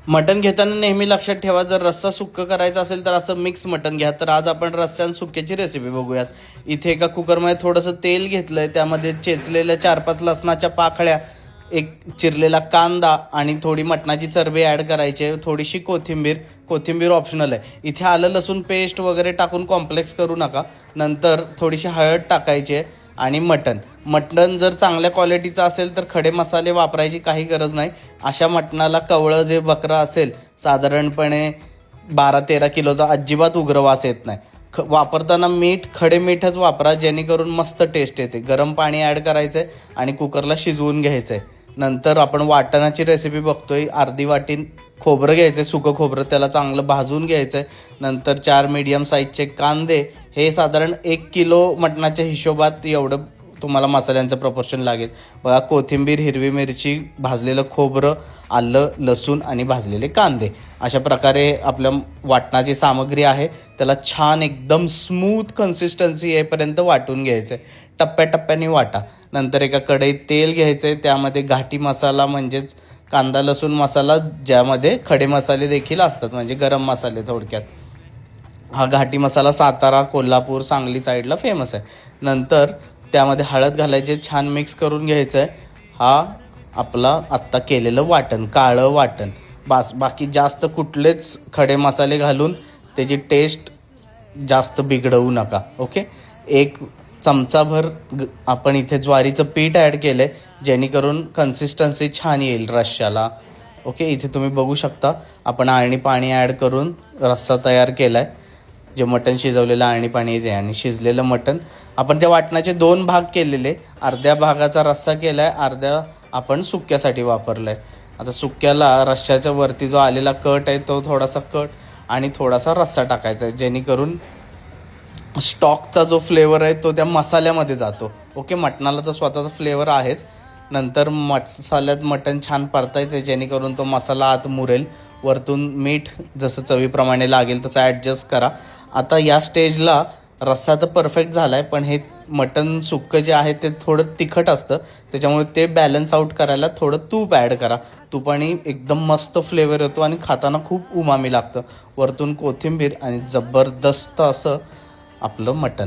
मटण घेताना नेहमी लक्षात ठेवा, जर रस्सा सुक्क करायचा असेल तर असं मिक्स मटण घ्या. तर आज आपण रस्सा आणि सुक्याची रेसिपी बघूयात. इथे एका कुकरमध्ये थोडंसं तेल घेतलंय, त्यामध्ये चेचलेल्या 4-5 लसणाच्या पाकळ्या, एक चिरलेला कांदा आणि थोडी मटणाची चरबी ॲड करायची, थोडीशी कोथिंबीर ऑप्शनल आहे. इथे आलं लसूण पेस्ट वगैरे टाकून कॉम्प्लेक्स करू नका. नंतर थोडीशी हळद टाकायची आहे आणि मटण जर चांगल्या क्वालिटीचं असेल तर खडे मसाले वापरायची काही गरज नाही. अशा मटणाला कवळं जे बकरं असेल साधारणपणे 12-13 किलोचा अजिबात उग्र वास येत नाही. वापरताना खडे मीठच वापरा, जेणेकरून मस्त टेस्ट येते. गरम पाणी ॲड करायचं आहे आणि कुकरला शिजवून घ्यायचं आहे. नंतर आपण वाटणाची रेसिपी बघतोय. अर्धी वाटी खोबरं घ्यायचं आहे, सुकं खोबरं, त्याला चांगलं भाजून घ्यायचं आहे. नंतर 4 मीडियम साईजचे कांदे, हे साधारण 1 किलो मटणाच्या हिशोबात एवढं तुम्हाला मसाल्यांचं प्रपोर्शन लागेल. बघा, कोथिंबीर, हिरवी मिरची, भाजलेलं खोबरं, आलं, लसूण आणि भाजलेले कांदे, अशा प्रकारे आपल्या वाटणाची सामग्री आहे. त्याला छान एकदम स्मूथ कन्सिस्टन्सी येईपर्यंत वाटून घ्यायचं आहे. टप्प्याटप्प्याने वाटा. नंतर एका कढईत तेल घ्यायचं आहे, त्यामध्ये घाटी मसाला म्हणजेच कांदा लसूण मसाला, ज्यामध्ये खडे मसाले देखील असतात, म्हणजे गरम मसाले थोडक्यात. हा घाटी मसाला सातारा, कोल्हापूर, सांगली साईडला फेमस आहे. नंतर त्यामध्ये हळद घालायचे, छान मिक्स करून घ्यायचं आहे. हा आपला आत्ता केलेलं वाटण, काळं वाटण. बाकी जास्त कुठलेच खडे मसाले घालून त्याची टेस्ट जास्त बिघडवू नका. ओके. 1 चमचाभर आपण इथे ज्वारीचं पीठ ॲड केलं आहे, जेणेकरून कन्सिस्टन्सी छान येईल रश्श्याला. ओके. इथे तुम्ही बघू शकता आपण आळणी पाणी ॲड करून रस्सा तयार केला आहे. जे मटण शिजवलेलं आळणी पाणी येते आणि शिजलेलं मटण आपण त्या वाटणाचे 2 भाग केलेले. अर्ध्या भागाचा रस्सा केला आहे, अर्ध्या आपण सुक्यासाठी वापरला आहे. आता सुक्याला रश्श्याच्या वरती जो आलेला कट आहे तो थोडासा कट आणि थोडासा रस्सा टाकायचा आहे, जेणेकरून स्टॉकचा जो फ्लेवर आहे तो त्या मसाल्यामध्ये जातो. ओके. मटणाला तर स्वतःचा फ्लेवर आहेच. नंतर मसाल्यात मटण छान परतायचं आहे, जेणेकरून तो मसाला आत मुरेल. वरतून मीठ जसं चवीप्रमाणे लागेल तसं ॲडजस्ट करा. आता या स्टेजला रस्सा तर परफेक्ट झाला आहे, पण हे मटण सुक्कं जे आहे ते थोडं तिखट असतं, त्याच्यामुळे ते बॅलन्स आउट करायला थोडं तूप ॲड करा. तुपाने एकदम मस्त फ्लेवर येतो आणि खाताना खूप उमामी लागतं. वरतून कोथिंबीर आणि जबरदस्त असं आपलं मटण.